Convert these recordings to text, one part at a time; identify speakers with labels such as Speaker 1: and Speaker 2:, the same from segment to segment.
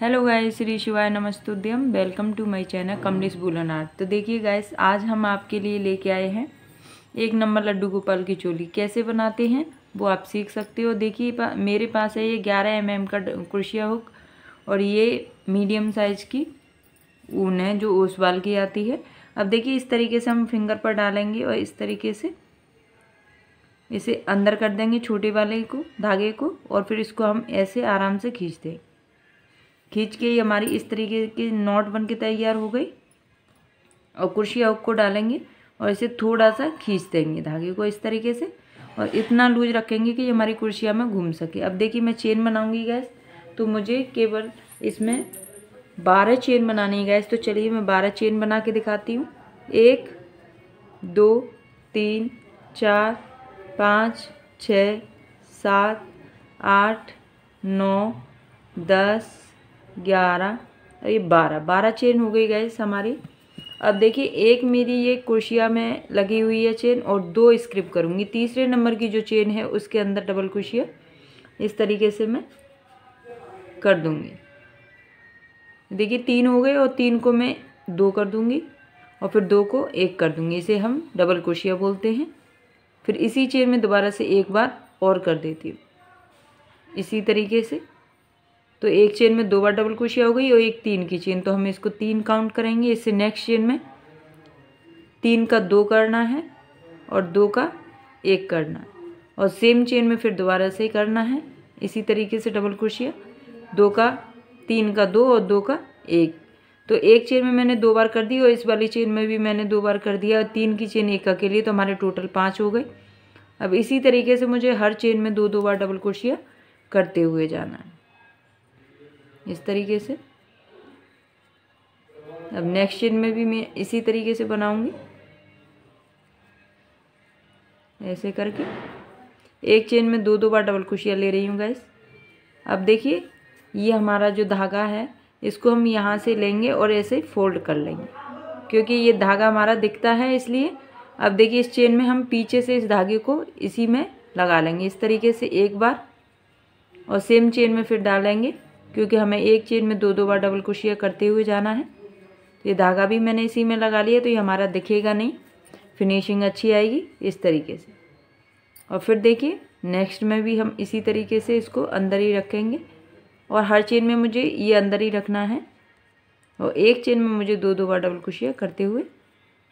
Speaker 1: Hello guys, Shri Shivay नमस्तुभ्यम। Welcome to my channel Kamlesh woollen art. तो देखिए गाइस, आज हम आपके लिए लेके आए हैं 1 नंबर लड्डू गोपाल की चोली। कैसे बनाते हैं वो आप सीख सकते हो। देखिए मेरे पास है ये 11 mm का क्रोशिया हुक और ये मीडियम साइज की ऊन है जो ओसवाल की आती है। अब देखिए इस तरीके से हम फिंगर पर डालेंगे और इस तरीके से इसे अंदर कर देंगे छोटे वाले को धागे को, और फिर इसको हम ऐसे आराम से खींच दें। खींच के ये हमारी इस तरीके की नॉट बन के तैयार हो गई। और क्रोशिया हुक को डालेंगे और इसे थोड़ा सा खींच देंगे धागे को इस तरीके से, और इतना लूज रखेंगे कि ये हमारी क्रोशिया में घूम सके। अब देखिए मैं चेन बनाऊंगी गैस, तो मुझे केवल इसमें 12 चेन बनानी है गैस। तो चलिए मैं 12 चेन बना के दिखाती हूँ। 1 2 3 4 5 6 7 8 9 10 11 और ये 12 चेन हो गई गैस हमारी। अब देखिए एक मेरी ये क्रोशिया में लगी हुई है चेन और 2 स्क्रिप करूँगी। तीसरे नंबर की जो चेन है उसके अंदर डबल क्रोशिया इस तरीके से मैं कर दूँगी। देखिए 3 हो गए और 3 को मैं 2 कर दूँगी और फिर 2 को 1 कर दूँगी। इसे हम डबल क्रोशिया बोलते हैं। फिर इसी चेन में दोबारा से एक बार और कर देती हूँ इसी तरीके से। तो एक चेन में 2 बार डबल क्रोशिया हो गई और एक 3 की चेन, तो हम इसको 3 काउंट करेंगे। इससे नेक्स्ट चेन में 3 का 2 करना है और 2 का 1 करना है, और सेम चेन में फिर दोबारा से करना है इसी तरीके से डबल क्रोशिया। 2 का 3 का 2 और 2 का 1। तो एक चेन में मैंने 2 बार कर दी और इस वाली चेन में भी मैंने 2 बार कर दिया। 3 की चेन 1 के लिए, तो हमारे टोटल 5 हो गए। अब इसी तरीके से मुझे हर चेन में 2 बार डबल क्रोशिया करते हुए जाना है इस तरीके से। अब नेक्स्ट चेन में भी मैं इसी तरीके से बनाऊंगी, ऐसे करके एक चेन में 2 बार डबल क्रोशिया ले रही हूँ गाइस। अब देखिए ये हमारा जो धागा है इसको हम यहाँ से लेंगे और ऐसे फोल्ड कर लेंगे, क्योंकि ये धागा हमारा दिखता है इसलिए। अब देखिए इस चेन में हम पीछे से इस धागे को इसी में लगा लेंगे इस तरीके से एक बार, और सेम चेन में फिर डालेंगे, क्योंकि हमें एक चेन में 2 बार डबल क्रोशिया करते हुए जाना है। ये धागा भी मैंने इसी में लगा लिया, तो ये हमारा दिखेगा नहीं, फिनिशिंग अच्छी आएगी इस तरीके से। और फिर देखिए नेक्स्ट में भी हम इसी तरीके से इसको अंदर ही रखेंगे, और हर चेन में मुझे ये अंदर ही रखना है, और एक चेन में मुझे 2 बार डबल क्रोशिया करते हुए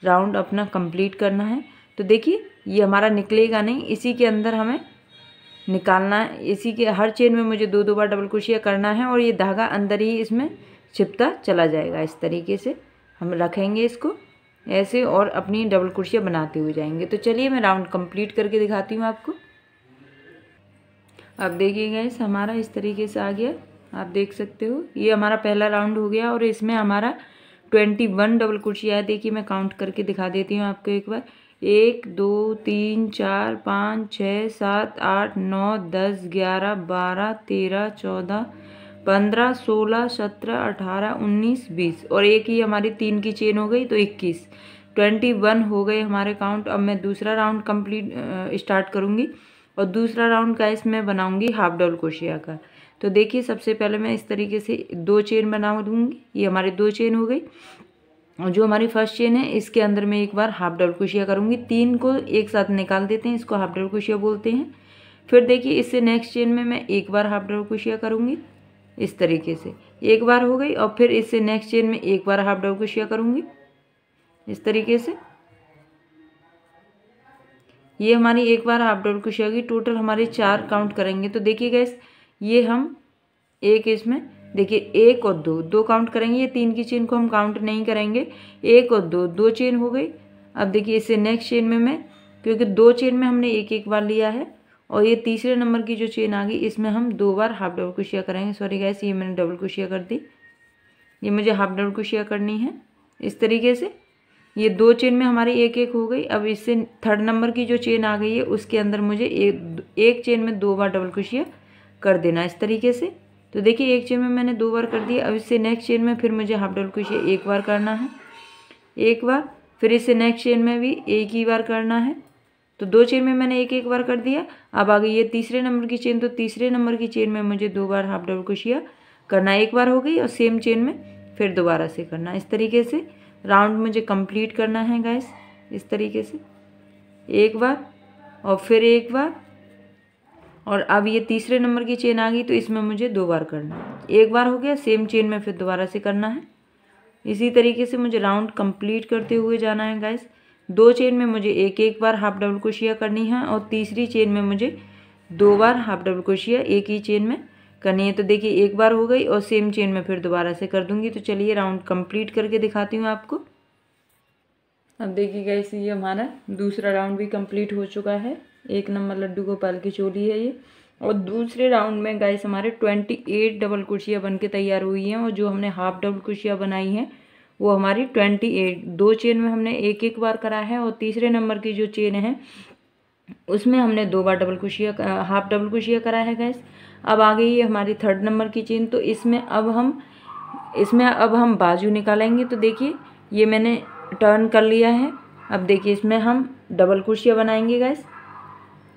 Speaker 1: राउंड अपना कंप्लीट करना है। तो देखिए ये हमारा निकलेगा नहीं, इसी के अंदर हमें निकालना है। इसी के हर चेन में मुझे 2 बार डबल क्रोशिया करना है, और ये धागा अंदर ही इसमें छिपता चला जाएगा। इस तरीके से हम रखेंगे इसको ऐसे और अपनी डबल क्रोशिया बनाते हुए जाएंगे। तो चलिए मैं राउंड कंप्लीट करके दिखाती हूँ आपको। अब देखिए गाइस हमारा इस तरीके से आ गया, आप देख सकते हो ये हमारा पहला राउंड हो गया, और इसमें हमारा 21 डबल क्रोशिया है। देखिए मैं काउंट करके दिखा देती हूँ आपको एक बार। 1 2 3 4 5 6 7 8 9 10 11 12 13 14 15 16 17 18 19 20, और एक ही हमारी 3 की चेन हो गई, तो 21 21 हो गए हमारे काउंट। अब मैं दूसरा राउंड कंप्लीट स्टार्ट करूँगी, और दूसरा राउंड का इसमें बनाऊँगी हाफ डबल क्रोशिया का। तो देखिए सबसे पहले मैं इस तरीके से 2 चेन बना दूँगी। ये हमारी 2 चेन हो गई, और जो हमारी फर्स्ट चेन है इसके अंदर मैं एक बार हाफ डबल क्रोशिया करूँगी। 3 को एक साथ निकाल देते हैं, इसको हाफ डबल क्रोशिया बोलते हैं। फिर देखिए इससे नेक्स्ट चेन में मैं एक बार हाफ डबल क्रोशिया करूँगी इस तरीके से, एक बार हो गई। और फिर इससे नेक्स्ट चेन में एक बार हाफ डबल क्रोशिया करूँगी इस तरीके से। ये हमारी एक बार हाफ डबल क्रोशिया की टोटल हमारे 4 काउंट करेंगे। तो देखिए गैस ये हम एक इसमें देखिए 1 और 2 काउंट करेंगे। ये 3 की चेन को हम काउंट नहीं करेंगे। 1 और 2 चेन हो गई। अब देखिए इससे नेक्स्ट चेन में मैं, क्योंकि 2 चेन में हमने एक बार लिया है, और ये तीसरे नंबर की जो चेन आ गई इसमें हम 2 बार हाफ डबल क्रोशिया करेंगे। सॉरी गैस ये मैंने डबल क्रोशिया कर दी, ये मुझे हाफ डबल क्रोशिया करनी है इस तरीके से। ये 2 चेन में हमारी एक हो गई। अब इससे थर्ड नंबर की जो चेन आ गई है उसके अंदर मुझे एक चेन में 2 बार डबल क्रोशिया कर देना इस तरीके से। तो देखिए एक चेन में मैंने 2 बार कर दिया। अब इससे नेक्स्ट चेन में फिर मुझे हाफ डबल क्रोशिया एक बार करना है, एक बार। फिर इससे नेक्स्ट चेन में भी एक ही बार करना है। तो 2 चेन में मैंने एक बार कर दिया। अब आ गई ये तीसरे नंबर की चेन, तो तीसरे नंबर की चेन में मुझे 2 बार हाफ डबल क्रोशिया करना, एक बार हो गई और सेम चेन में फिर दोबारा से करना। इस तरीके से राउंड मुझे कंप्लीट करना है गाइस। इस तरीके से एक बार और फिर एक बार, और अब ये तीसरे नंबर की चेन आ गई तो इसमें मुझे 2 बार करना है। एक बार हो गया, सेम चेन में फिर दोबारा से करना है। इसी तरीके से मुझे राउंड कंप्लीट करते हुए जाना है गाइस। 2 चेन में मुझे एक एक बार हाफ डबल क्रोशिया करनी है और तीसरी चेन में मुझे 2 बार हाफ डबल क्रोशिया एक ही चेन में करनी है। तो देखिए एक बार हो गई और सेम चेन में फिर दोबारा से कर दूंगी। तो चलिए राउंड कंप्लीट करके दिखाती हूँ आपको। अब देखिए गाइस, ये हमारा दूसरा राउंड भी कंप्लीट हो चुका है। 1 नंबर लड्डू गोपाल की चोली है ये। और दूसरे राउंड में गाइस हमारे 28 डबल कुर्सियाँ बन के तैयार हुई हैं, और जो हमने हाफ डबल कुर्सियाँ बनाई हैं वो हमारी 28। 2 चेन में हमने एक एक बार करा है, और तीसरे नंबर की जो चेन है उसमें हमने 2 बार डबल कुर्सियाँ हाफ डबल कुर्सियाँ करा है गाइस। अब आ गई है हमारी 3rd नंबर की चेन। तो इसमें अब हम बाजू निकालेंगे। तो देखिए ये मैंने टर्न कर लिया है। अब देखिए इसमें हम डबल कुर्सियाँ बनाएंगे गाइस।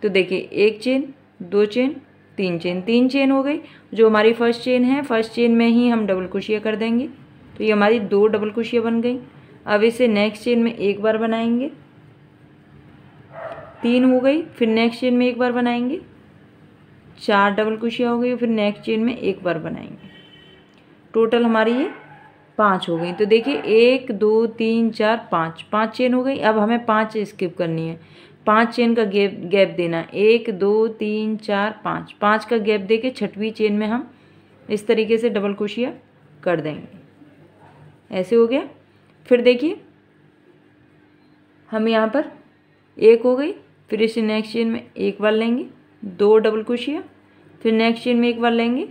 Speaker 1: तो देखिए 1 चेन, 2 चेन, 3 चेन, 3 चेन हो गई। जो हमारी फर्स्ट चेन है, फर्स्ट चेन में ही हम डबल कुर्सियाँ कर देंगे। तो ये हमारी 2 डबल कुर्सियाँ बन गई। अब इसे नेक्स्ट चेन में एक बार बनाएंगे, 3 हो गई। फिर नेक्स्ट चेन में एक बार बनाएंगे, 4 डबल कुर्सियाँ हो गई। फिर नेक्स्ट चेन में एक बार बनाएंगे। टोटल हमारी ये 5 हो गई। तो देखिए 1 2 3 4 5 चेन हो गई। अब हमें 5 स्किप करनी है, 5 चेन का गैप देना है। 1 2 3 4 5 का गैप दे के 6वीं चेन में हम इस तरीके से डबल क्रोशिया कर देंगे। ऐसे हो गया। फिर देखिए हम यहाँ पर 1 हो गई। फिर इसे नेक्स्ट चेन में एक बार लेंगे, 2 डबल क्रोशिया। फिर नेक्स्ट चेन में एक बार लेंगे,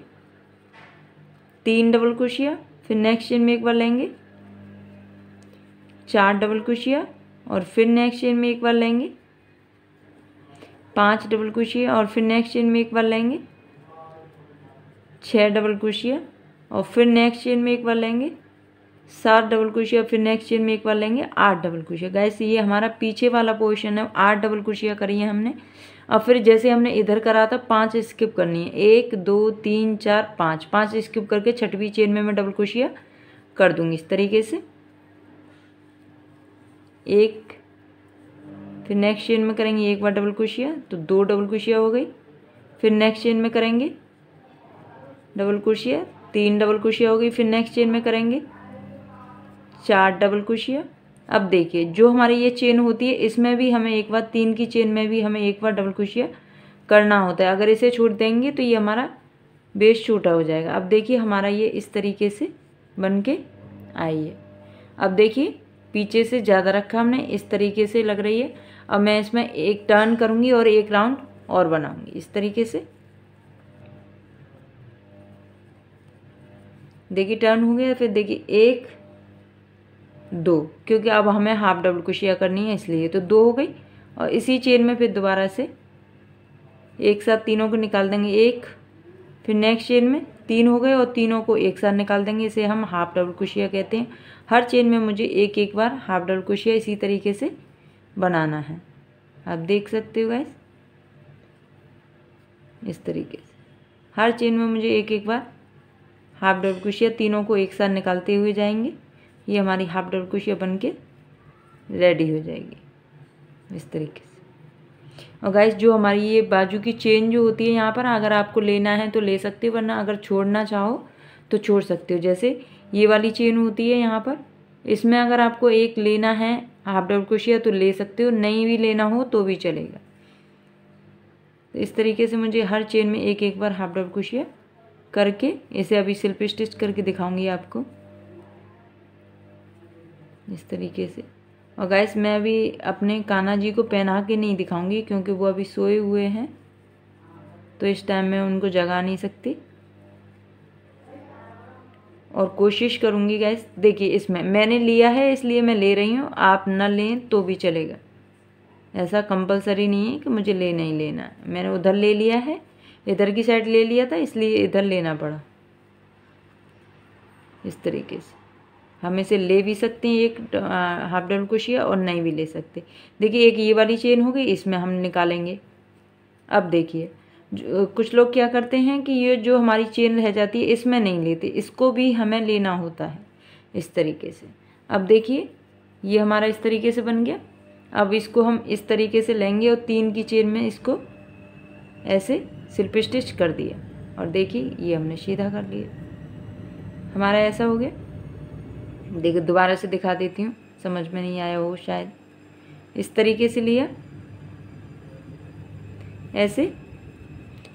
Speaker 1: 3 डबल क्रोशिया। फिर नेक्स्ट चेन में एक बार लेंगे, 4 डबल क्रोशिया। और फिर नेक्स्ट चेन में एक बार लेंगे, 5 डबल क्रोशिया। और फिर नेक्स्ट चेन में एक बार लेंगे, 6 डबल क्रोशिया। और फिर नेक्स्ट चेन में एक बार लेंगे, 7 डबल क्रोशिया। फिर नेक्स्ट चेन में एक बार लेंगे, 8 डबल क्रोशिया। गाइस ये हमारा पीछे वाला पोर्शन है, 8 डबल क्रोशिया करी है हमने। अब फिर जैसे हमने इधर करा था 5 स्किप करनी है, 1 2 3 4 5 स्किप करके 6वीं चेन में मैं डबल क्रोशिया कर दूंगी इस तरीके से। 1, फिर नेक्स्ट चेन में करेंगे एक बार डबल क्रोशिया, तो 2 डबल क्रोशिया हो गई। फिर नेक्स्ट चेन में करेंगे डबल क्रोशिया, 3 डबल क्रोशिया हो गई। फिर नेक्स्ट चेन में करेंगे 4 डबल क्रोशिया। अब देखिए जो हमारी ये चेन होती है इसमें भी हमें एक बार, 3 की चेन में भी हमें एक बार डबल क्रोशिया करना होता है। अगर इसे छोड़ देंगे तो ये हमारा बेस छोटा हो जाएगा। अब देखिए हमारा ये इस तरीके से बन के आई है। अब देखिए पीछे से ज़्यादा रखा हमने, इस तरीके से लग रही है। अब मैं इसमें एक टर्न करूँगी और एक राउंड और बनाऊँगी इस तरीके से। देखिए टर्न हो गया। फिर देखिए 1 2, क्योंकि अब हमें हाफ डबल क्रोशिया करनी है इसलिए, तो 2 हो गई। और इसी चेन में फिर दोबारा से एक साथ तीनों को निकाल देंगे, 1। फिर नेक्स्ट चेन में 3 हो गए और तीनों को एक साथ निकाल देंगे। इसे हम हाफ डबल क्रोशिया कहते हैं। हर चेन में मुझे एक एक बार हाफ डबल क्रोशिया इसी तरीके से बनाना है। आप देख सकते हो गाइस, इस तरीके से हर चेन में मुझे एक एक बार हाफ डबल क्रोशिया, तीनों को एक साथ निकालते हुए जाएंगे। ये हमारी हाफ डबल क्रोशिया बन के रेडी हो जाएगी इस तरीके से। और गाइस जो हमारी ये बाजू की चेन जो होती है यहाँ पर, अगर आपको लेना है तो ले सकते हो, वरना अगर छोड़ना चाहो तो छोड़ सकते हो। जैसे ये वाली चेन होती है यहाँ पर, इसमें अगर आपको एक लेना है हाफ डबल क्रोशिया तो ले सकते हो, नहीं भी लेना हो तो भी चलेगा। तो इस तरीके से मुझे हर चेन में एक एक बार हाफ डबल क्रोशिया करके, इसे अभी स्लिप स्टिच करके दिखाऊंगी आपको इस तरीके से। और गाइस मैं अभी अपने कान्हा जी को पहना के नहीं दिखाऊंगी क्योंकि वो अभी सोए हुए हैं, तो इस टाइम में उनको जगा नहीं सकती। और कोशिश करूंगी गाइस, देखिए इसमें मैंने लिया है इसलिए मैं ले रही हूँ, आप ना लें तो भी चलेगा, ऐसा कंपलसरी नहीं है कि मुझे लेना ही लेना है। मैंने उधर ले लिया है, इधर की साइड ले लिया था इसलिए इधर लेना पड़ा। इस तरीके से हम इसे ले भी सकते हैं एक हाफ डबल क्रोशिया, और नहीं भी ले सकते। देखिए एक ये वाली चेन हो गई, इसमें हम निकालेंगे। अब देखिए कुछ लोग क्या करते हैं कि ये जो हमारी चेन रह जाती है इसमें नहीं लेते, इसको भी हमें लेना होता है इस तरीके से। अब देखिए ये हमारा इस तरीके से बन गया। अब इसको हम इस तरीके से लेंगे और 3 की चेन में इसको ऐसे स्लिप स्टिच कर दिया और देखिए ये हमने सीधा कर लिया, हमारा ऐसा हो गया। देखो दोबारा से दिखा देती हूँ, समझ में नहीं आया हो शायद। इस तरीके से लिया ऐसे,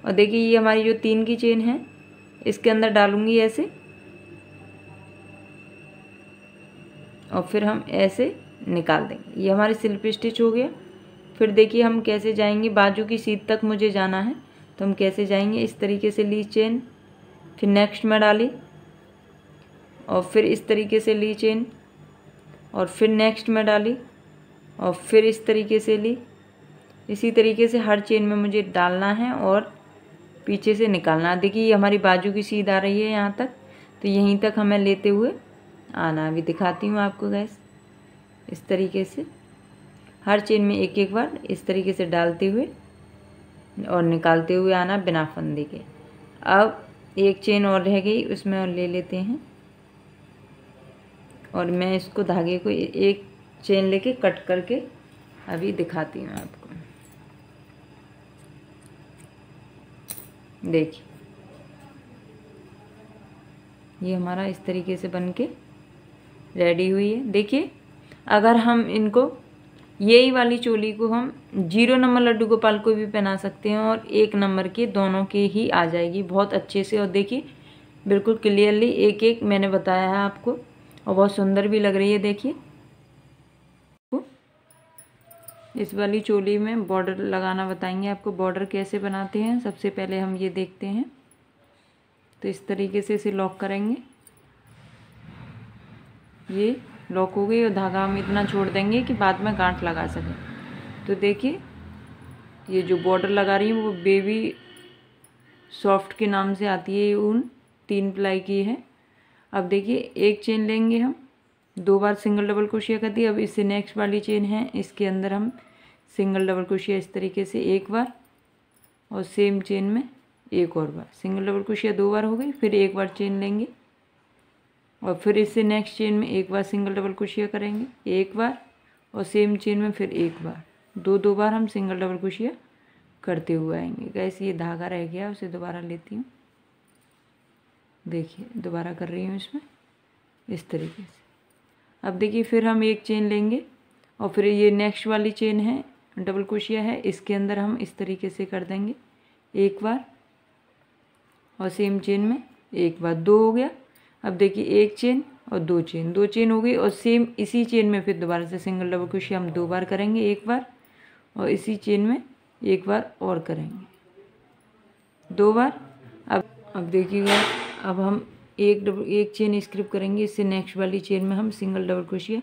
Speaker 1: और देखिए ये हमारी जो 3 की चेन है इसके अंदर डालूंगी ऐसे, और फिर हम ऐसे निकाल देंगे। ये हमारे स्लिप स्टिच हो गया। फिर देखिए हम कैसे जाएंगे, बाजू की सीध तक मुझे जाना है तो हम कैसे जाएंगे, इस तरीके से ली चेन, फिर नेक्स्ट में डाली और फिर इस तरीके से ली चेन और फिर नेक्स्ट में डाली और फिर इस तरीके से ली। इसी तरीके से हर चेन में मुझे डालना है और पीछे से निकालना है। देखिए ये हमारी बाजू की सीध आ रही है यहाँ तक, तो यहीं तक हमें लेते हुए आना। अभी दिखाती हूँ आपको गैस, इस तरीके से हर चेन में एक एक बार इस तरीके से डालते हुए और निकालते हुए आना बिना फंदे के। अब एक चेन और रह गई, उसमें और ले लेते हैं और मैं इसको धागे को एक चेन लेके कट करके अभी दिखाती हूँ आपको। देखिए ये हमारा इस तरीके से बन के रेडी हुई है। देखिए अगर हम इनको यही वाली चोली को हम 0 नंबर लड्डू गोपाल को भी पहना सकते हैं और 1 नंबर के दोनों के ही आ जाएगी बहुत अच्छे से। और देखिए बिल्कुल क्लियरली एक एक मैंने बताया है आपको और बहुत सुंदर भी लग रही है। देखिए इस वाली चोली में बॉर्डर लगाना बताएंगे आपको। बॉर्डर कैसे बनाते हैं सबसे पहले हम ये देखते हैं। तो इस तरीके से इसे लॉक करेंगे, ये लॉक हो गई और धागा हम इतना छोड़ देंगे कि बाद में गांठ लगा सकें। तो देखिए ये जो बॉर्डर लगा रही हूँ वो बेबी सॉफ्ट के नाम से आती है। ये ऊन 3 प्लाई की है। अब देखिए एक चेन लेंगे हम, 2 बार सिंगल डबल क्रोशिया कर दी। अब इससे नेक्स्ट वाली चेन है इसके अंदर हम सिंगल डबल क्रोशिया इस तरीके से एक बार और सेम चेन में एक और बार सिंगल डबल क्रोशिया 2 बार हो गई। फिर एक बार चेन लेंगे और फिर इससे नेक्स्ट चेन में एक बार सिंगल डबल क्रोशिया करेंगे एक बार और सेम चेन में फिर एक बार, 2 बार हम सिंगल डबल क्रोशिया करते हुए आएंगे। गैस ये धागा रह गया, उसे दोबारा लेती हूँ। देखिए दोबारा कर रही हूँ इसमें इस तरीके से। अब देखिए फिर हम एक चेन लेंगे और फिर ये नेक्स्ट वाली चेन है डबल क्रोशिया है, इसके अंदर हम इस तरीके से कर देंगे एक बार और सेम चेन में एक बार, 2 हो गया। अब देखिए एक चेन और 2 चेन, 2 चेन हो गई और सेम इसी चेन में फिर दोबारा से सिंगल डबल क्रोशिया हम 2 बार करेंगे एक बार और इसी चेन में एक बार और करेंगे 2 बार। अब देखिएगा अब हम एक चेन स्किप करेंगे, इससे नेक्स्ट वाली चेन में हम सिंगल डबल क्रोशिया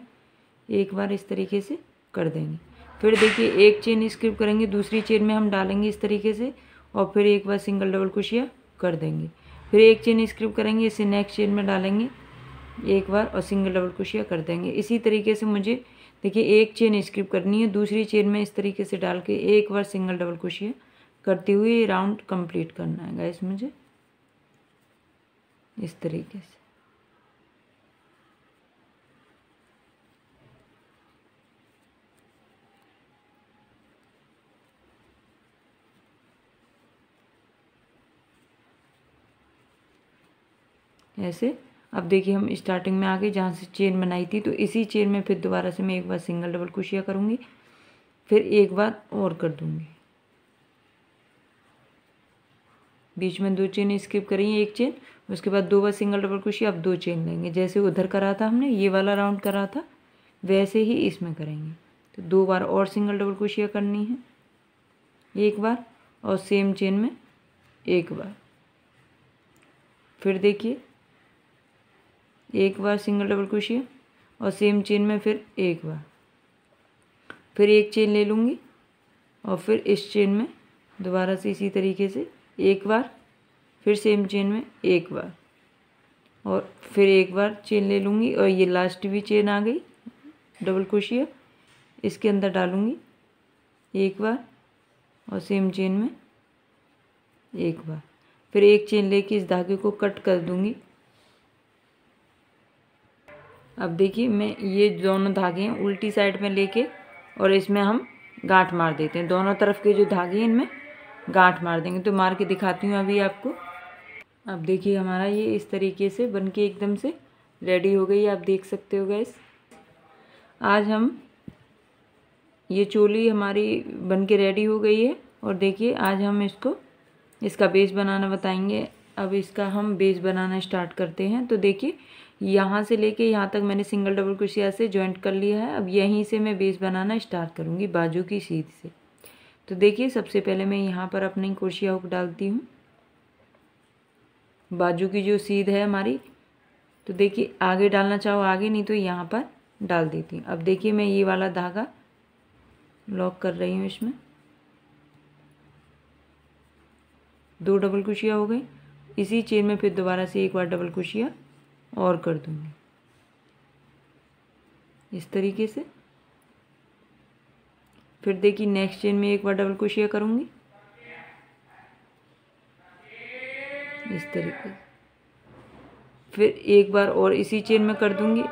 Speaker 1: एक बार इस तरीके से कर देंगे। फिर देखिए एक चेन स्किप करेंगे, दूसरी चेन में हम डालेंगे इस तरीके से और फिर एक बार सिंगल डबल क्रोशिया कर देंगे। फिर एक चेन स्किप करेंगे, इससे नेक्स्ट चेन में डालेंगे एक बार और सिंगल डबल क्रोशिया कर देंगे। इसी तरीके से मुझे देखिए एक चेन स्किप करनी है, दूसरी चेन में इस तरीके से डाल के एक बार सिंगल डबल क्रोशिया करते हुए राउंड कंप्लीट करना है गाइस मुझे इस तरीके से। ऐसे अब देखिए हम स्टार्टिंग में आ गए जहाँ से चेन बनाई थी, तो इसी चेन में फिर दोबारा से मैं एक बार सिंगल डबल क्रोशिया करूँगी, फिर एक बार और कर दूँगी। बीच में 2 चेन स्किप करेंगे, एक चेन, उसके बाद 2 बार सिंगल डबल क्रोशिया, अब 2 चेन लेंगे। जैसे उधर करा था हमने ये वाला राउंड करा था वैसे ही इसमें करेंगे। तो 2 बार और सिंगल डबल क्रोशिया करनी है एक बार और सेम चेन में एक बार। फिर देखिए एक बार सिंगल डबल क्रोशिया और सेम चेन में फिर एक बार, फिर एक चेन ले लूँगी और फिर इस चेन में दोबारा से इसी तरीके से एक बार, फिर सेम चेन में एक बार और फिर एक बार चेन ले लूँगी और ये लास्ट भी चेन आ गई डबल क्रोशिया, इसके अंदर डालूँगी एक बार और सेम चेन में एक बार, फिर एक चेन लेके इस धागे को कट कर दूंगी। अब देखिए मैं ये दोनों धागे हैं उल्टी साइड में लेके और इसमें हम गांठ मार देते हैं। दोनों तरफ के जो धागे हैं इनमें गांठ मार देंगे। तो मार के दिखाती हूँ अभी आपको। अब देखिए हमारा ये इस तरीके से बन के एकदम से रेडी हो गई, आप देख सकते हो गाइस। आज हम ये चोली हमारी बन के रेडी हो गई है और देखिए आज हम इसका बेस बनाना बताएंगे। अब इसका हम बेस बनाना स्टार्ट करते हैं। तो देखिए यहाँ से लेके यहाँ तक मैंने सिंगल डबल क्रोशिया से जॉइंट कर लिया है। अब यहीं से मैं बेस बनाना स्टार्ट करूँगी बाजू की सीध से। तो देखिए सबसे पहले मैं यहाँ पर अपनी क्रोशिया हुक डालती हूँ, बाजू की जो सीध है हमारी। तो देखिए आगे डालना चाहो आगे, नहीं तो यहाँ पर डाल देती हूँ। अब देखिए मैं ये वाला धागा लॉक कर रही हूँ, इसमें 2 डबल क्रोशिया हो गई। इसी चेन में फिर दोबारा से एक बार डबल क्रोशिया और कर दूंगी इस तरीके से। फिर देखिए नेक्स्ट चेन में एक बार डबल क्रोशिया करूंगी इस तरीके से, फिर एक बार और इसी चेन में कर दूंगी।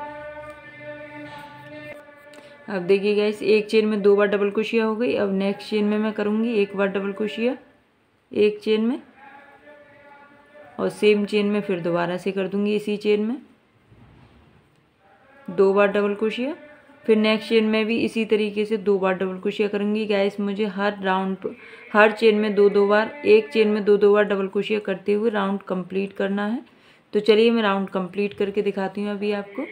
Speaker 1: अब देखिए गाइस एक चेन में 2 बार डबल क्रोशिया हो गई। अब नेक्स्ट चेन में मैं करूंगी एक बार डबल क्रोशिया एक चेन में और सेम चेन में फिर दोबारा से कर दूंगी इसी चेन में 2 बार डबल क्रोशिया। फिर नेक्स्ट चेन में भी इसी तरीके से 2 बार डबल क्रोशिया करूंगी। गाइस मुझे हर चेन में 2-2 बार, एक चेन में 2-2 बार डबल क्रोशिया करते हुए राउंड कंप्लीट करना है। तो चलिए मैं राउंड कंप्लीट करके दिखाती हूँ अभी आपको।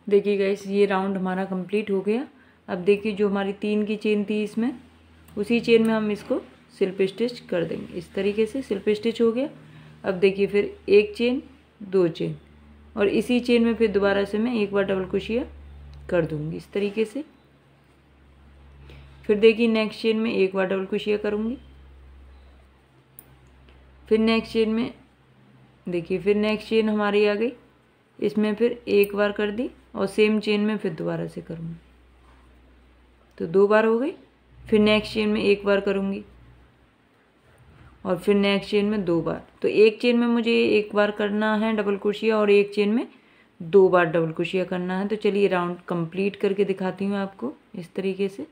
Speaker 1: देखिए गाइस ये राउंड हमारा कंप्लीट हो गया। अब देखिए जो हमारी 3 की चेन थी इसमें, उसी चेन में हम इसको स्लिप स्टिच कर देंगे इस तरीके से। स्लिप स्टिच हो गया। अब देखिए फिर एक चेन 2 चेन और इसी चेन में फिर दोबारा से मैं एक बार डबल क्रोशिया कर दूंगी इस तरीके से। फिर देखिए नेक्स्ट चेन में एक बार डबल क्रोशिया करूंगी। फिर नेक्स्ट चेन में देखिए फिर नेक्स्ट चेन हमारी आ गई, इसमें फिर एक बार कर दी और सेम चेन में फिर दोबारा से करूँगी। तो 2 बार हो गई। फिर नेक्स्ट चेन में एक बार करूँगी और फिर नेक्स्ट चेन में 2 बार। तो एक चेन में मुझे एक बार करना है डबल क्रोशिया और एक चेन में 2 बार डबल क्रोशिया करना है। तो चलिए राउंड कंप्लीट करके दिखाती हूँ आपको इस तरीके से।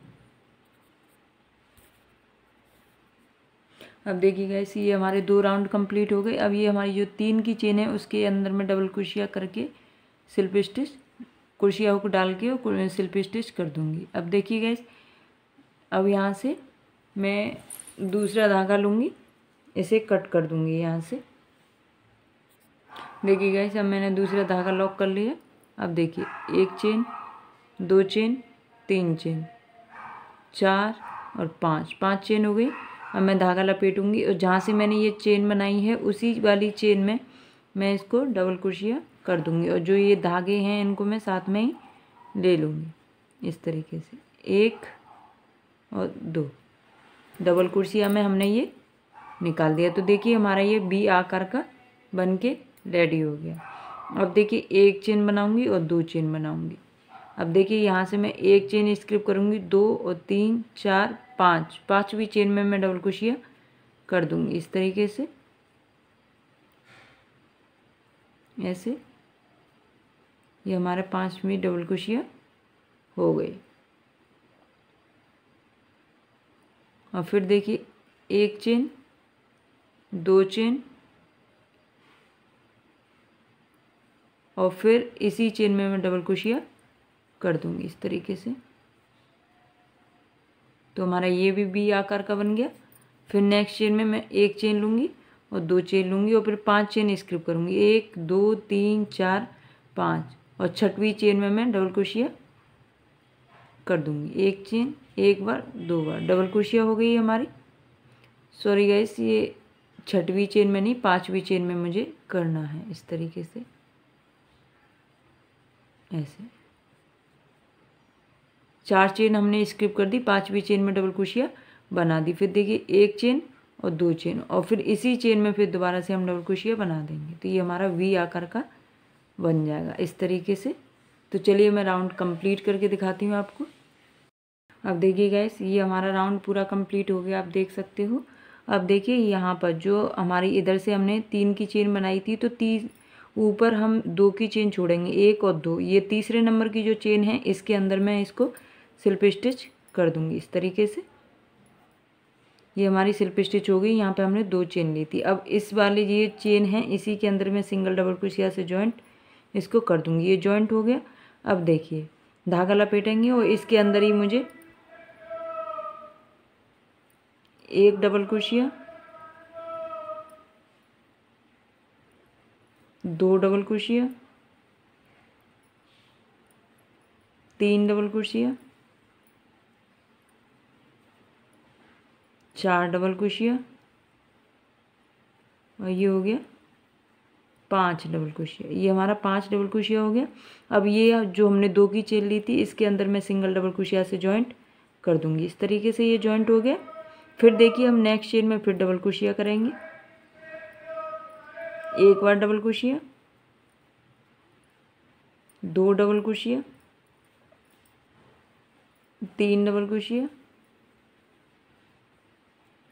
Speaker 1: अब देखिए गाइस ये हमारे 2 राउंड कंप्लीट हो गए। अब ये हमारी जो 3 की चेन है उसके अंदर में डबल क्रोशिया करके स्लिप स्टिच क्रोशिया हुक डाल के और स्लिप स्टिच कर दूंगी। अब देखिए गाइस अब यहाँ से मैं दूसरा धागा लूँगी, इसे कट कर दूंगी यहाँ से। देखिए गाइस अब मैंने दूसरा धागा लॉक कर लिया। अब देखिए एक चेन 2 चेन 3 चेन 4 और 5 चेन हो गई। अब मैं धागा लपेटूंगी और जहाँ से मैंने ये चेन बनाई है उसी वाली चेन में मैं इसको डबल क्रोशिया कर दूंगी और जो ये धागे हैं इनको मैं साथ में ही ले लूँगी इस तरीके से। 1 और 2 डबल क्रोशिया में हमने ये निकाल दिया। तो देखिए हमारा ये बी आकार का बन के रेडी हो गया। अब देखिए एक चेन बनाऊंगी और 2 चेन बनाऊंगी। अब देखिए यहाँ से मैं एक चेन स्किप करूँगी, 2 और 3 4 5 पाँचवीं चेन में मैं डबल क्रोशिया कर दूँगी इस तरीके से। ऐसे ये हमारा 5वीं डबल क्रोशिया हो गई। और फिर देखिए एक चेन 2 चेन और फिर इसी चेन में मैं डबल क्रोशिया कर दूंगी इस तरीके से। तो हमारा ये भी बी आकार का बन गया। फिर नेक्स्ट चेन में मैं एक चेन लूँगी और 2 चेन लूँगी और फिर 5 चेन स्किप करूँगी, 1 2 3 4 5 और 6वीं चेन में मैं डबल क्रोशिया कर दूँगी। एक चेन एक बार 2 बार डबल क्रोशिया हो गई हमारी। सॉरी गाइस ये 6वीं चेन में नहीं 5वीं चेन में मुझे करना है इस तरीके से। ऐसे 4 चेन हमने स्किप कर दी, 5वीं चेन में डबल क्रोशिया बना दी। फिर देखिए एक चेन और 2 चेन और फिर इसी चेन में फिर दोबारा से हम डबल क्रोशिया बना देंगे। तो ये हमारा वी आकार का बन जाएगा इस तरीके से। तो चलिए मैं राउंड कंप्लीट करके दिखाती हूँ आपको। अब देखिए गाइस, ये हमारा राउंड पूरा कंप्लीट हो गया, आप देख सकते हो। अब देखिए यहाँ पर जो हमारी इधर से हमने 3 की चेन बनाई थी, तो ऊपर हम 2 की चेन छोड़ेंगे, 1 और 2। ये तीसरे नंबर की जो चेन है इसके अंदर मैं इसको स्लिप स्टिच कर दूँगी इस तरीके से। ये हमारी स्लिप स्टिच हो गई। यहाँ पे हमने 2 चेन ली थी। अब इस वाली ये चेन है, इसी के अंदर मैं सिंगल डबल क्रोशिया से जॉइंट इसको कर दूँगी। ये जॉइंट हो गया। अब देखिए धागा लपेटेंगे और इसके अंदर ही मुझे 1 डबल क्रोशिया, 2 डबल क्रोशिया, 3 डबल क्रोशिया, 4 डबल क्रोशिया और ये हो गया 5 डबल क्रोशिया। ये हमारा 5 डबल क्रोशिया हो गया। अब ये जो हमने 2 की चेन ली थी इसके अंदर मैं सिंगल डबल क्रोशिया से जॉइंट कर दूंगी। इस तरीके से ये जॉइंट हो गया। फिर देखिए हम नेक्स्ट चेन में फिर डबल क्रोशिया करेंगे। एक बार डबल क्रोशिया, 2 डबल क्रोशिया, 3 डबल क्रोशिया,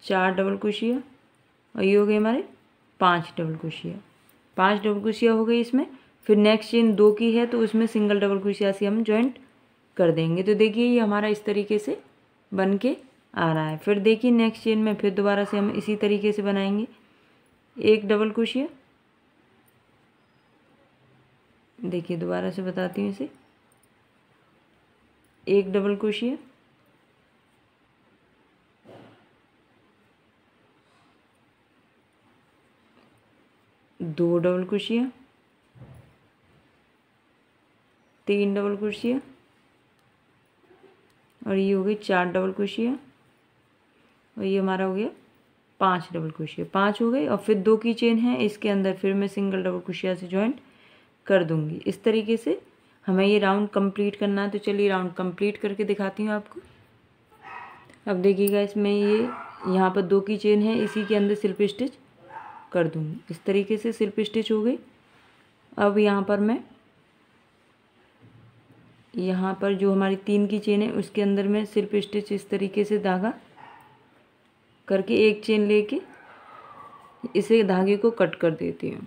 Speaker 1: 4 डबल क्रोशिया और ये हो गए हमारे 5 डबल क्रोशिया। 5 डबल क्रोशिया हो गई इसमें। फिर नेक्स्ट चेन 2 की है तो उसमें सिंगल डबल क्रोशिया से हम जॉइंट कर देंगे। तो देखिए ये हमारा इस तरीके से बन के आ रहा है। फिर देखिए नेक्स्ट चेन में फिर दोबारा से हम इसी तरीके से बनाएंगे। 1 डबल क्रोशिया, देखिए दोबारा से बताती हूँ इसे, 1 डबल क्रोशिया, 2 डबल क्रोशिया, 3 डबल क्रोशिया और ये हो गई 4 डबल क्रोशिया और ये हमारा हो गया 5 डबल क्रोशिया। 5 हो गए और फिर 2 की चेन है, इसके अंदर फिर मैं सिंगल डबल क्रोशिया से जॉइंट कर दूंगी। इस तरीके से हमें ये राउंड कंप्लीट करना है। तो चलिए राउंड कंप्लीट करके दिखाती हूँ आपको। अब देखिएगा इसमें ये यहाँ पर 2 की चेन है, इसी के अंदर स्लिप स्टिच कर दूंगी। इस तरीके से स्लिप स्टिच हो गई। अब यहाँ पर मैं यहाँ पर जो हमारी 3 की चेन है उसके अंदर मैं स्लिप स्टिच इस तरीके से धागा करके एक चेन लेके इसे धागे को कट कर देती हूँ।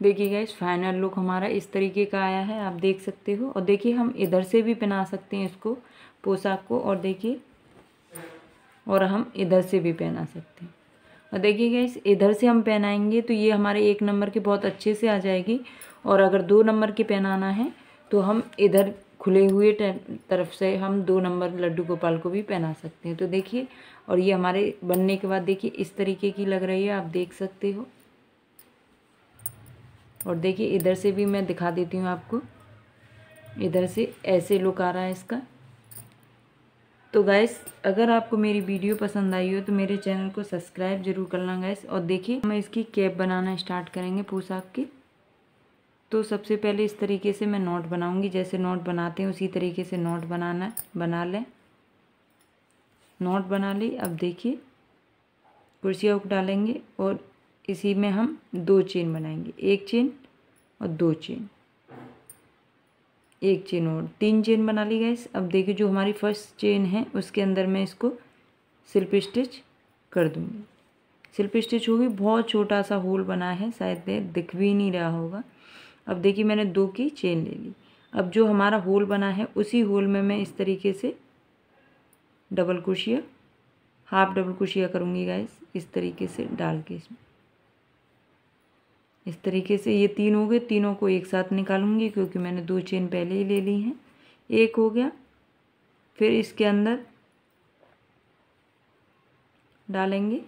Speaker 1: देखिए गाइस फाइनल लुक हमारा इस तरीके का आया है, आप देख सकते हो। और देखिए हम इधर से भी पहना सकते हैं इसको, पोशाक को, और देखिए और हम इधर से भी पहना सकते हैं। और देखिए गाइस इधर से हम पहनाएंगे तो ये हमारे 1 नंबर के बहुत अच्छे से आ जाएगी। और अगर 2 नंबर के पहनाना है तो हम इधर खुले हुए तरफ से हम 2 नंबर लड्डू गोपाल को भी पहना सकते हैं। तो देखिए, और ये हमारे बनने के बाद देखिए इस तरीके की लग रही है, आप देख सकते हो। और देखिए इधर से भी मैं दिखा देती हूँ आपको, इधर से ऐसे लुक आ रहा है इसका। तो गाइस अगर आपको मेरी वीडियो पसंद आई हो तो मेरे चैनल को सब्सक्राइब जरूर करना गाइस। और देखिए हम इसकी कैप बनाना स्टार्ट करेंगे पोशाक की। तो सबसे पहले इस तरीके से मैं नॉट बनाऊंगी, जैसे नॉट बनाते हैं उसी तरीके से नॉट बना लें। नॉट बना ली। अब देखिए कुर्सियाँ हुक डालेंगे और इसी में हम 2 चेन बनाएंगे, 1 चेन और 2 चेन, 1 चेन और 3 चेन बना ली गाइस। अब देखिए जो हमारी फर्स्ट चेन है उसके अंदर मैं इसको स्लिप स्टिच कर दूंगी। स्लिप स्टिच होगी, बहुत छोटा सा होल बना है, शायद दिख भी नहीं रहा होगा। अब देखिए मैंने 2 की चेन ले ली। अब जो हमारा होल बना है उसी होल में मैं इस तरीके से double crochet, half double crochet करूँगी गाइस, इस तरीके से डाल के इसमें। इस तरीके से ये 3 हो गए, तीनों को एक साथ निकालूंगी क्योंकि मैंने 2 चेन पहले ही ले ली हैं। 1 हो गया, फिर इसके अंदर डालेंगे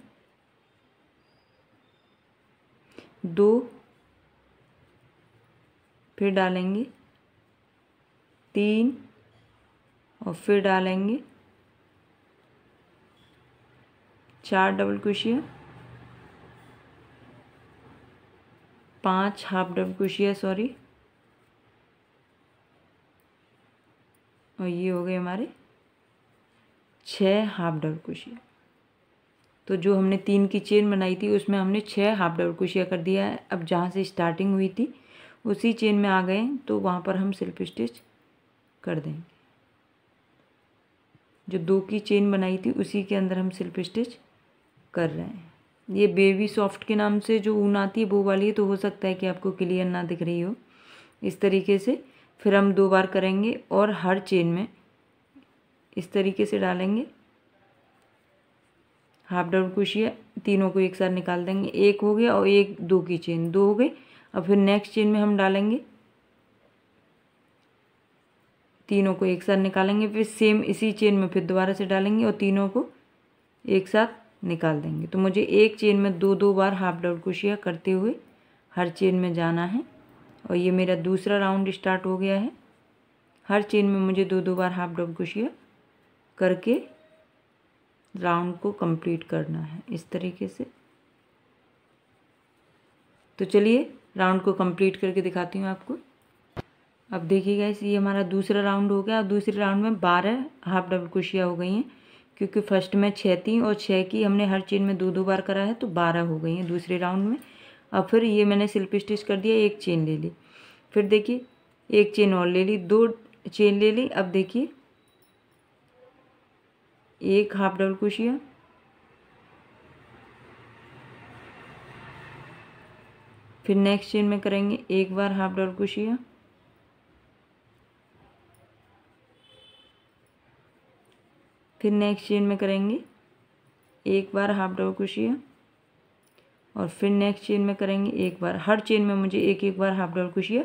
Speaker 1: 2, फिर डालेंगे 3 और फिर डालेंगे 4 double crochet, 5 half double crochet sorry, और ये हो गए हमारे 6 हाफ डबल क्रोशिया। तो जो हमने 3 की चेन बनाई थी उसमें हमने 6 हाफ डबल क्रोशिया कर दिया है। अब जहाँ से स्टार्टिंग हुई थी उसी चेन में आ गए तो वहाँ पर हम स्लिप स्टिच कर देंगे। जो 2 की चेन बनाई थी उसी के अंदर हम स्लिप स्टिच कर रहे हैं। ये बेबी सॉफ्ट के नाम से जो ऊन आती है वो वाली है, तो हो सकता है कि आपको क्लियर ना दिख रही हो। इस तरीके से फिर हम 2 बार करेंगे और हर चेन में इस तरीके से डालेंगे हाफ डबल क्रोशिया, तीनों को एक साथ निकाल देंगे। एक हो गया और एक 2 की चेन, 2 हो गई। अब फिर नेक्स्ट चेन में हम डालेंगे, तीनों को एक साथ निकालेंगे, फिर सेम इसी चेन में फिर दोबारा से डालेंगे और तीनों को एक साथ निकाल देंगे। तो मुझे एक चेन में 2-2 बार हाफ डबल क्रोशिया करते हुए हर चेन में जाना है। और ये मेरा दूसरा राउंड स्टार्ट हो गया है। हर चेन में मुझे 2-2 बार हाफ डबल क्रोशिया करके राउंड को कंप्लीट करना है इस तरीके से। तो चलिए राउंड को कंप्लीट करके दिखाती हूँ आपको। अब देखिए गाइस, ये हमारा दूसरा राउंड हो गया। और दूसरे राउंड में 12 हाफ डबल क्रोशिया हो गई हैं, क्योंकि फर्स्ट में 6 थी और 6 की हमने हर चेन में 2-2 बार करा है, तो 12 हो गई हैं दूसरे राउंड में। अब फिर ये मैंने स्लिप स्टिच कर दिया, एक चेन ले ली, फिर देखिए एक चेन और ले ली, 2 चेन ले ली। अब देखिए एक हाफ डबल क्रोशिया, फिर नेक्स्ट चेन में करेंगे एक बार हाफ डबल क्रोशिया, फिर नेक्स्ट चेन में करेंगे एक बार हाफ डबल क्रोशिया और फिर नेक्स्ट चेन में करेंगे एक बार। हर चेन में मुझे एक एक बार हाफ डबल क्रोशिया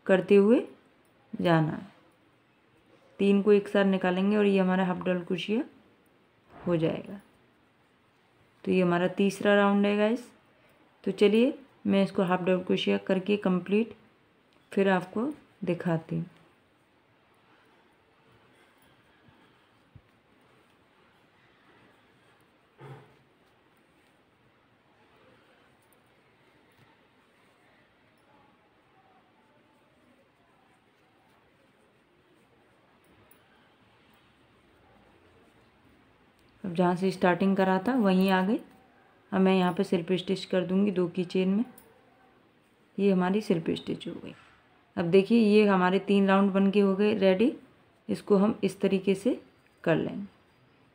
Speaker 1: करते हुए जाना है। 3 को एक साथ निकालेंगे और ये हमारा हाफ डबल क्रोशिया हो जाएगा। तो ये हमारा तीसरा राउंड है गाइस। तो चलिए मैं इसको हाफ डबल क्रोशिया करके कंप्लीट फिर आपको दिखाती हूँ। अब जहाँ से स्टार्टिंग करा था वहीं आ गई। अब मैं यहाँ पे स्लिप स्टिच कर दूँगी 2 की चेन में। ये हमारी स्लिप स्टिच हो गई। अब देखिए ये हमारे 3 राउंड बन के हो गए रेडी। इसको हम इस तरीके से कर लेंगे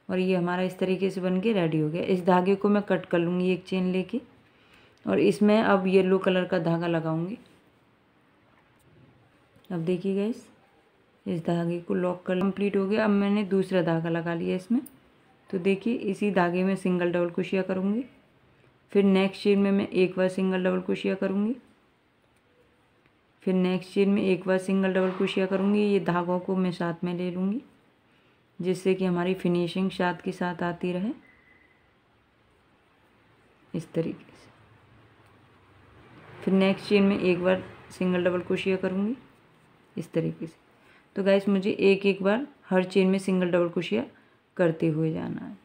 Speaker 1: और ये हमारा इस तरीके से बन के रेडी हो गया। इस धागे को मैं कट कर लूँगी एक चेन लेके और इसमें अब येलो कलर का धागा लगाऊंगी। अब देखिए गाइस, इस धागे को लॉक कर कंप्लीट हो गया। अब मैंने दूसरा धागा लगा लिया इसमें। तो देखिए इसी धागे में सिंगल डबल क्रोशिया करूँगी, फिर नेक्स्ट चेन में मैं एक बार सिंगल डबल क्रोशिया करूँगी, फिर नेक्स्ट चेन में एक बार सिंगल डबल क्रोशिया करूँगी। ये धागों को मैं साथ में ले लूँगी जिससे कि हमारी फिनिशिंग साथ के साथ आती रहे इस तरीके से। फिर नेक्स्ट चेन में एक बार सिंगल डबल क्रोशिया करूँगी इस तरीके से। तो गाइस मुझे एक एक बार हर चेन में सिंगल डबल क्रोशिया करते हुए जाना है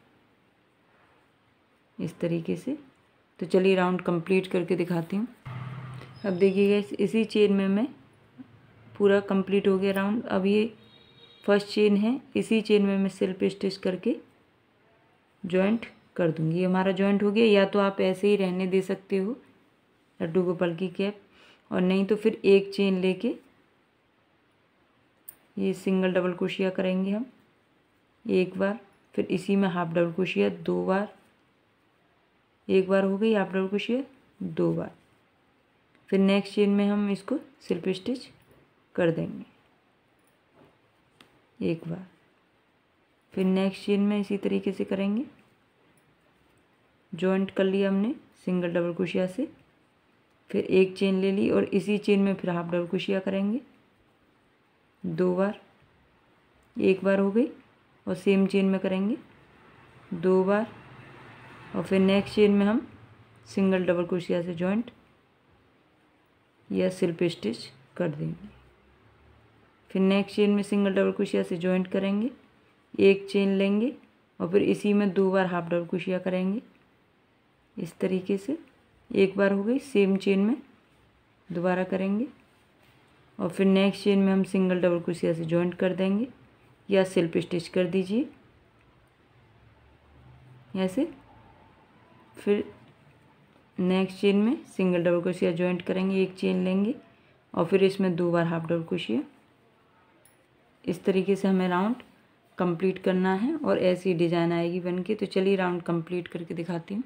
Speaker 1: इस तरीके से। तो चलिए राउंड कंप्लीट करके दिखाती हूँ। अब देखिए गाइस, इसी चेन में मैं पूरा कंप्लीट हो गया राउंड। अब ये फर्स्ट चेन है, इसी चेन में मैं स्लिप स्टिच करके जॉइंट कर दूँगी। ये हमारा जॉइंट हो गया। या तो आप ऐसे ही रहने दे सकते हो लड्डू गोपाल की कैप, और नहीं तो फिर एक चेन लेके ये सिंगल डबल क्रोशिया करेंगे हम एक बार, फिर इसी में हाफ डबल क्रोशिया 2 बार, एक बार हो गई हाफ डबल क्रोशिया 2 बार, फिर नेक्स्ट चेन में हम इसको स्लिप स्टिच कर देंगे एक बार, फिर नेक्स्ट चेन में इसी तरीके से करेंगे। जॉइंट कर लिया हमने सिंगल डबल क्रोशिया से, फिर एक चेन ले ली और इसी चेन में फिर हाफ डबल क्रोशिया करेंगे 2 बार, एक बार हो गई, और सेम चेन में करेंगे 2 बार, और फिर नेक्स्ट चेन में हम सिंगल डबल क्रोशिया से जॉइंट या स्लिप स्टिच कर देंगे। फिर नेक्स्ट चेन में सिंगल डबल क्रोशिया से जॉइंट करेंगे, एक चेन लेंगे और फिर इसी में 2 बार हाफ डबल क्रोशिया करेंगे इस तरीके से। एक बार हो गई, सेम चेन में दोबारा करेंगे और फिर नेक्स्ट चेन में हम सिंगल डबल क्रोशिया से जॉइंट कर देंगे या स्लिप स्टिच कर दीजिए ऐसे। फिर नेक्स्ट चेन में सिंगल डबल क्रोशिया जॉइंट करेंगे, एक चेन लेंगे और फिर इसमें 2 बार हाफ डबल क्रोशिया। इस तरीके से हमें राउंड कंप्लीट करना है और ऐसी डिज़ाइन आएगी बन के। तो चलिए राउंड कंप्लीट करके दिखाती हूँ।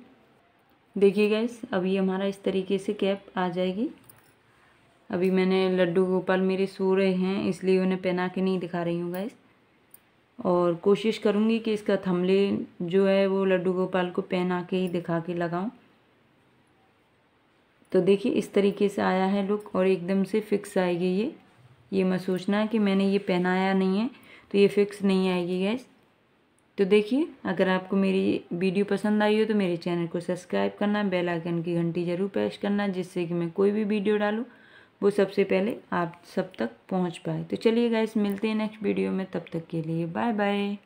Speaker 1: देखिए गाइस, अभी हमारा इस तरीके से कैप आ जाएगी। अभी मैंने लड्डू गोपाल मेरे सो रहे हैं इसलिए उन्हें पहना के नहीं दिखा रही हूँ गाइस, और कोशिश करूँगी कि इसका थंबनेल जो है वो लड्डू गोपाल को पहना के ही दिखा के लगाऊँ। तो देखिए इस तरीके से आया है लुक, और एकदम से फिक्स आएगी ये मत सोचना है कि मैंने ये पहनाया नहीं है तो ये फिक्स नहीं आएगी गैस। तो देखिए, अगर आपको मेरी वीडियो पसंद आई हो तो मेरे चैनल को सब्सक्राइब करना, बेल आइकन की घंटी ज़रूर प्रेस करना, जिससे कि मैं कोई भी वीडियो डालूँ वो सबसे पहले आप सब तक पहुंच पाए। तो चलिए गाइस, मिलते हैं नेक्स्ट वीडियो में, तब तक के लिए बाय बाय।